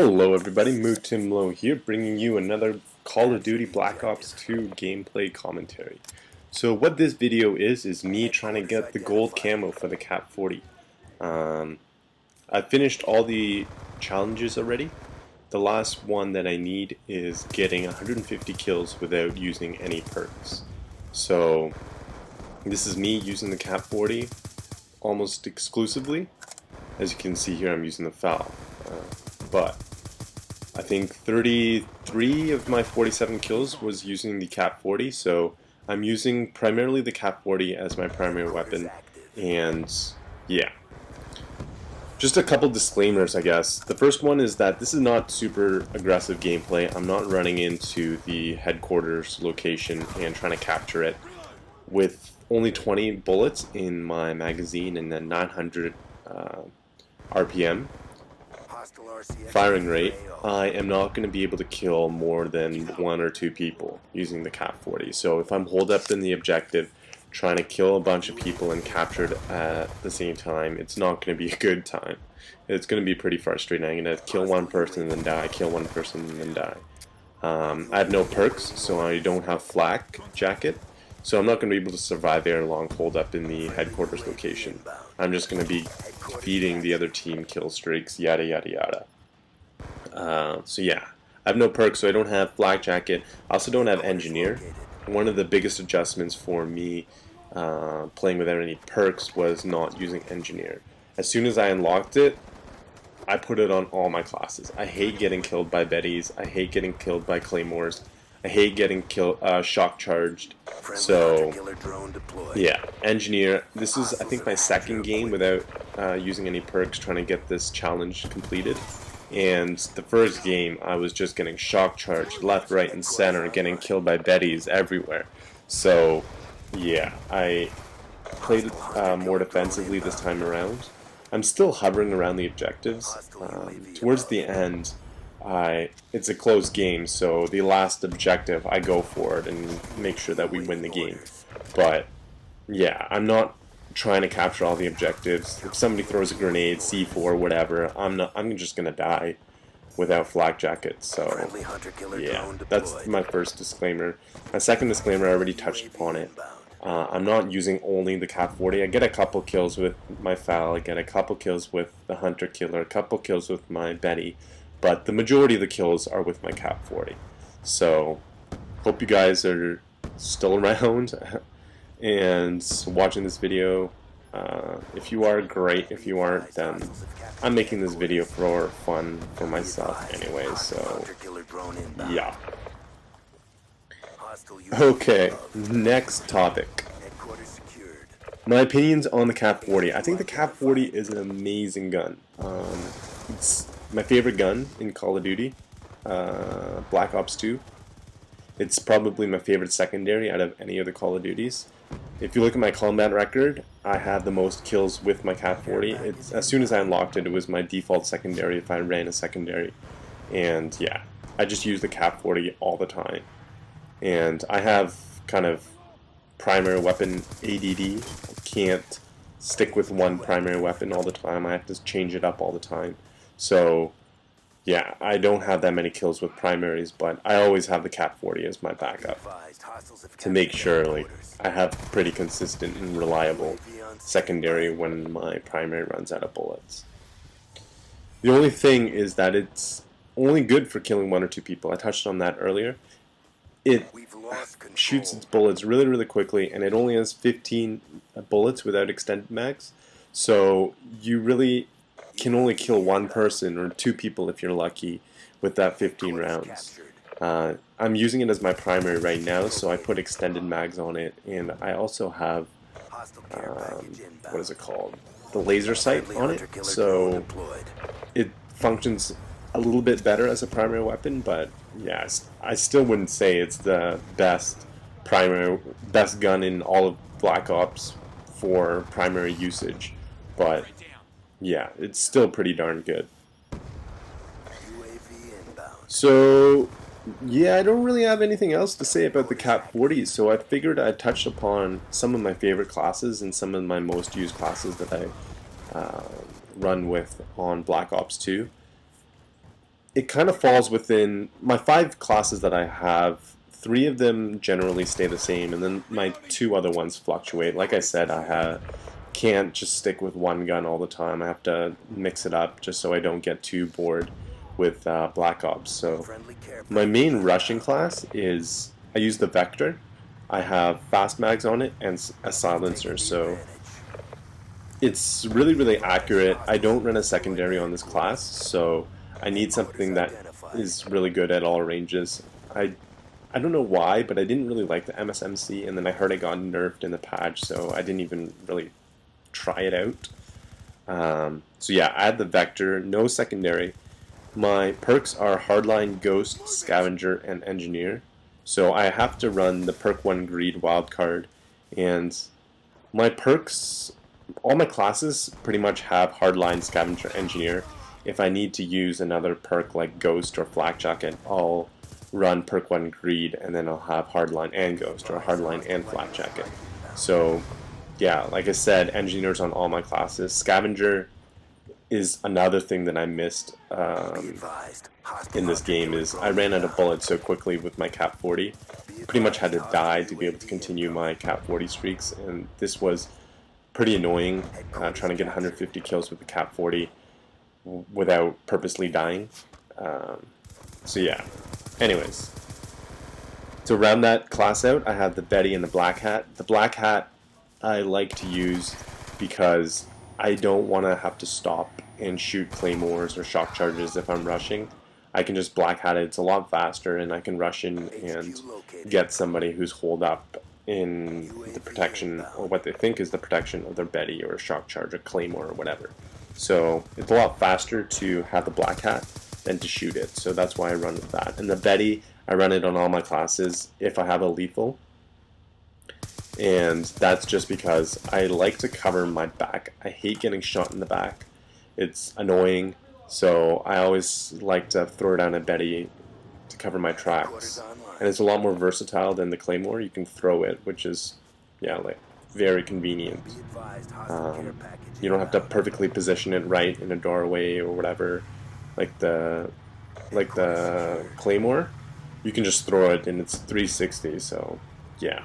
Hello everybody, Mootimlo here, bringing you another Call of Duty Black Ops 2 gameplay commentary. So what this video is me trying to get the gold camo for the KAP-40. I finished all the challenges already. The last one that I need is getting 150 kills without using any perks. So this is me using the KAP-40 almost exclusively. As you can see here, I'm using the FAL. But I think 33 of my 47 kills was using the KAP-40, so I'm using primarily the KAP-40 as my primary weapon, and yeah. Just a couple disclaimers, I guess. The first one is that this is not super aggressive gameplay. I'm not running into the headquarters location and trying to capture it with only 20 bullets in my magazine and then 900 RPM firing rate. I am not going to be able to kill more than 1 or 2 people using the KAP-40. So if I'm holed up in the objective trying to kill a bunch of people and capture it at the same time, it's not going to be a good time. It's going to be pretty frustrating. I'm going to kill one person and then die, kill one person and then die. I have no perks, so I don't have flak jacket, so I'm not going to be able to survive very long holed up in the headquarters location. I'm just going to be feeding the other team kill streaks, yada yada yada. So yeah, I have no perks, so I don't have flak jacket. I also don't have engineer. One of the biggest adjustments for me playing without any perks was not using engineer. As soon as I unlocked it, I put it on all my classes. I hate getting killed by Bettys. I hate getting killed by Claymores. I hate getting shock charged. So yeah, engineer. This is I think my second game without using any perks, trying to get this challenge completed. And the first game I was just getting shock charged left, right, and center, getting killed by Bettys everywhere. So yeah, I played more defensively this time around. I'm still hovering around the objectives. Towards the end, it's a close game, so the last objective I go for it and make sure that we win the game. But yeah, I'm not trying to capture all the objectives. If somebody throws a grenade, C4, whatever, I'm just gonna die without flak jacket. So yeah, that's my first disclaimer. My second disclaimer, I already touched upon it. I'm not using only the KAP-40. I get a couple kills with my FAL, I get a couple kills with the Hunter Killer, a couple kills with my Betty, but the majority of the kills are with my KAP-40. So, hope you guys are still around and watching this video. If you are, great. If you aren't, then I'm making this video for fun for myself anyway, so yeah. Okay, next topic. My opinions on the KAP-40. I think the KAP-40 is an amazing gun. It's my favorite gun in Call of Duty, Black Ops 2. It's probably my favorite secondary out of any other Call of Duties. If you look at my combat record, I have the most kills with my KAP-40. As soon as I unlocked it, it was my default secondary if I ran a secondary. And yeah, I just use the KAP-40 all the time. And I have kind of primary weapon ADD. I can't stick with one primary weapon all the time. I have to change it up all the time. So yeah, I don't have that many kills with primaries, but I always have the KAP-40 as my backup to make sure like I have pretty consistent and reliable secondary when my primary runs out of bullets. The only thing is that it's only good for killing 1 or 2 people. I touched on that earlier. It shoots its bullets really, really quickly, and it only has 15 bullets without extended mags. So you really can only kill 1 person or 2 people if you're lucky with that 15 rounds. I'm using it as my primary right now, so I put extended mags on it, and I also have what is it called? The laser sight on it, so it functions a little bit better as a primary weapon, but yes, I still wouldn't say it's the best gun in all of Black Ops for primary usage, but yeah, it's still pretty darn good. So yeah, I don't really have anything else to say about the KAP-40, so I figured I'd touch upon some of my favorite classes and some of my most used classes that I run with on Black Ops 2. it kind of falls within my 5 classes that I have. 3 of them generally stay the same, and then my 2 other ones fluctuate. Like I said, can't just stick with one gun all the time. I have to mix it up just so I don't get too bored with Black Ops. So my main rushing class is I use the Vector. I have fast mags on it and a silencer, so it's really, really accurate. I don't run a secondary on this class, so I need something that is really good at all ranges. I don't know why, but I didn't really like the MSMC, and then I heard it got nerfed in the patch, so I didn't even really try it out. So yeah, I had the Vector, no secondary. My perks are Hardline, Ghost, Scavenger, and Engineer. So I have to run the perk 1 Greed wildcard, and my perks, all my classes pretty much have Hardline, Scavenger, Engineer. If I need to use another perk like Ghost or Flak Jacket, I'll run perk 1 Greed, and then I'll have Hardline and Ghost, or Hardline and Flak Jacket. So yeah, like I said, Engineers on all my classes. Scavenger is another thing that I missed in this game. Is I ran out of bullets so quickly with my KAP-40. Pretty much had to die to be able to continue my KAP-40 streaks, and this was pretty annoying, trying to get 150 kills with the KAP-40 without purposely dying. So yeah. Anyways, to round that class out, I have the Betty and the Black Hat. The Black Hat I like to use because I don't want to have to stop and shoot claymores or shock charges if I'm rushing. I can just Black Hat it. It's a lot faster, and I can rush in and get somebody who's holed up in the protection, or what they think is the protection of their Betty or a shock charge, a claymore or whatever. So it's a lot faster to have the Black Hat than to shoot it, so that's why I run with that. And the Betty, I run it on all my classes if I have a lethal, and that's just because I like to cover my back. I hate getting shot in the back. It's annoying, so I always like to throw down a Betty to cover my tracks. And it's a lot more versatile than the Claymore. You can throw it, which is, yeah, like very convenient. You don't have to perfectly position it right in a doorway or whatever, like the Claymore. You can just throw it and it's 360. So yeah,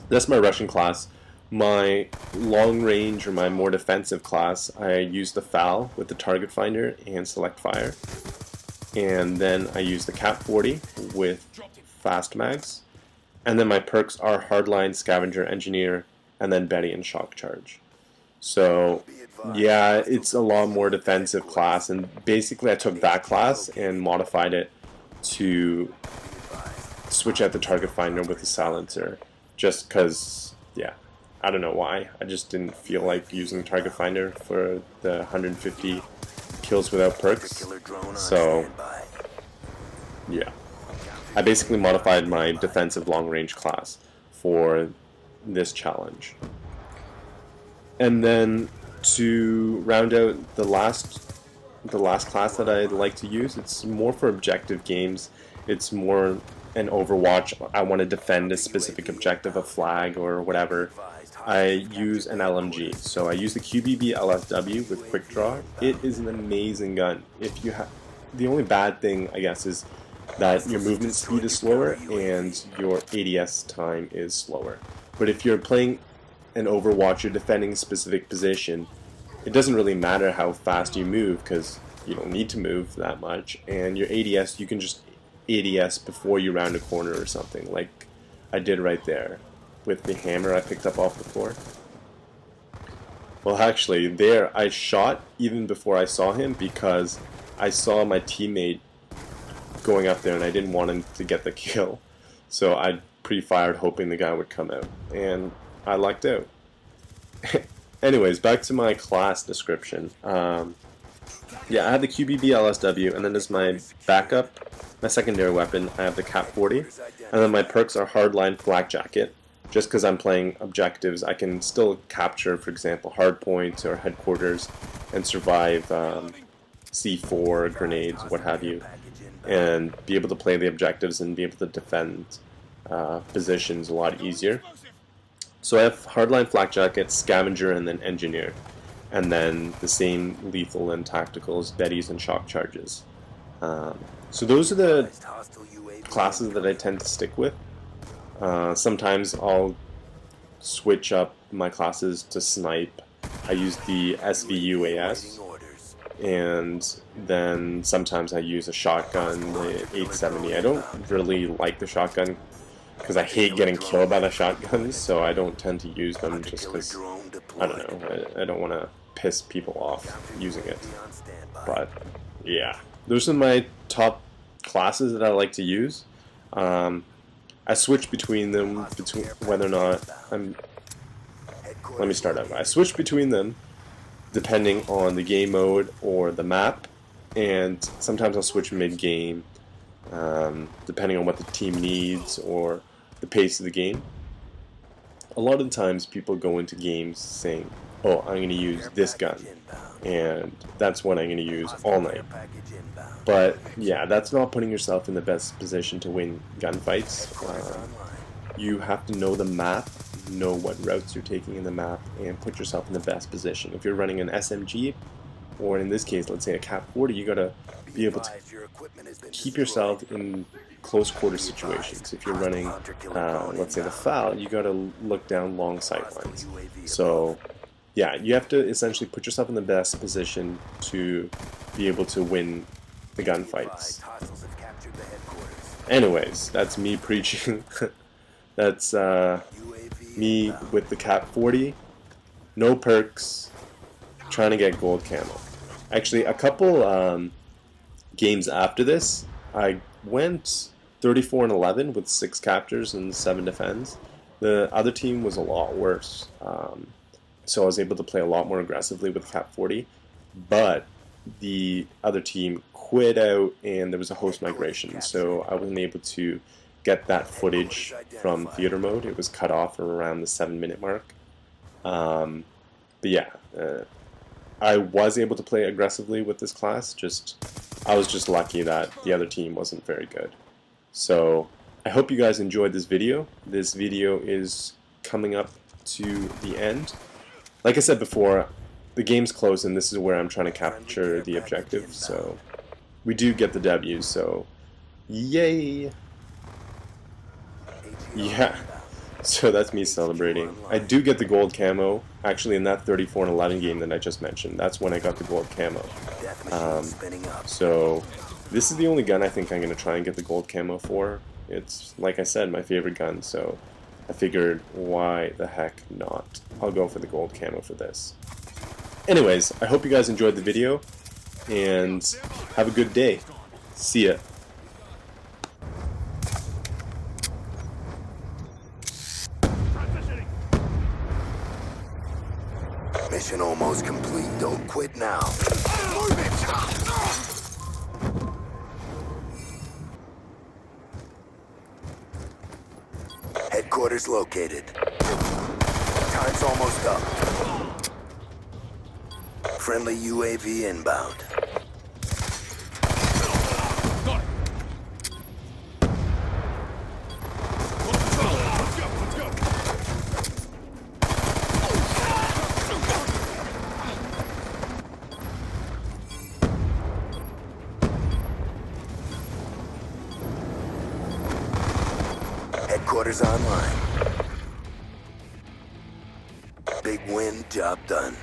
that's my Russian class. My long range, or my more defensive class, I use the FAL with the target finder and select fire, and then I use the KAP-40 with fast mags, and then my perks are Hardline, Scavenger, Engineer, and then Betty and shock charge. So yeah, it's a lot more defensive class, and basically I took that class and modified it to switch out the target finder with the silencer, just because, yeah, I don't know why. I just didn't feel like using target finder for the 150 kills without perks. So yeah, I basically modified my defensive long range class for this challenge. And then to round out the last class that I like to use, it's more for objective games. It's more an Overwatch. I want to defend a specific objective, a flag or whatever. I use an LMG. So I use the QBB LSW with quick draw. It is an amazing gun. If you have, the only bad thing, I guess, is that your movement speed is slower and your ADS time is slower. But if you're playing an Overwatch, you're defending a specific position, it doesn't really matter how fast you move, because you don't need to move that much, and your ADS, you can just ADS before you round a corner or something, like I did right there with the hammer I picked up off the floor. Well, actually, there I shot even before I saw him, because I saw my teammate going up there and I didn't want him to get the kill, so I pre-fired hoping the guy would come out, and I lucked out. Anyways, back to my class description. Yeah, I have the QBB LSW, and then as my backup, my secondary weapon, I have the KAP-40, and then my perks are Hardline, Flak Jacket. Just because I'm playing objectives, I can still capture, for example, hardpoints or headquarters and survive C4, grenades, what have you, and be able to play the objectives and be able to defend positions a lot easier. So I have Hardline, Flak Jacket, Scavenger, and then Engineer, and then the same lethal and tacticals, Betties and shock charges. So those are the classes that I tend to stick with. Sometimes I'll switch up my classes to snipe. I use the SVUAS, and then sometimes I use a shotgun, the 870. I don't really like the shotgun because I hate getting killed by the shotguns, so I don't tend to use them just because, I don't know, I don't want to piss people off using it. But yeah, those are my top classes that I like to use. I switch between them, whether or not let me start over. I switch between them depending on the game mode or the map, and sometimes I'll switch mid-game depending on what the team needs or the pace of the game. A lot of the times people go into games saying, oh, I'm going to use this gun, and that's what I'm going to use all night. But yeah, that's not putting yourself in the best position to win gunfights. You have to know the map, know what routes you're taking in the map, and put yourself in the best position. If you're running an SMG, or in this case, let's say a KAP-40, you gotta be able to keep yourself in close quarter situations. If you're running, let's say the FAL, you gotta look down long sight lines. So yeah, you have to essentially put yourself in the best position to be able to win the gunfights. Anyways, that's me preaching. That's me with the KAP-40. No perks, trying to get gold camo. Actually, a couple games after this, I went 34-11 with 6 captures and 7 defends. The other team was a lot worse, so I was able to play a lot more aggressively with KAP-40, but the other team quit out and there was a host migration, so I wasn't able to get that footage from theater mode. It was cut off around the 7-minute mark. But yeah, I was able to play aggressively with this class. I was just lucky that the other team wasn't very good. So I hope you guys enjoyed this video. This video is coming up to the end. Like I said before, the game's close and this is where I'm trying to capture the objective. So we do get the W, so yay! Yeah, so that's me celebrating. I do get the gold camo, actually in that 34-11 game that I just mentioned. That's when I got the gold camo. So this is the only gun I think I'm going to try and get the gold camo for. It's, like I said, my favorite gun, so I figured why the heck not. I'll go for the gold camo for this. Anyways, I hope you guys enjoyed the video, and have a good day. See ya. Mission almost complete. Don't quit now. Move it! Headquarters located. Time's almost up. Friendly UAV inbound. Headquarters online. Big win, job done.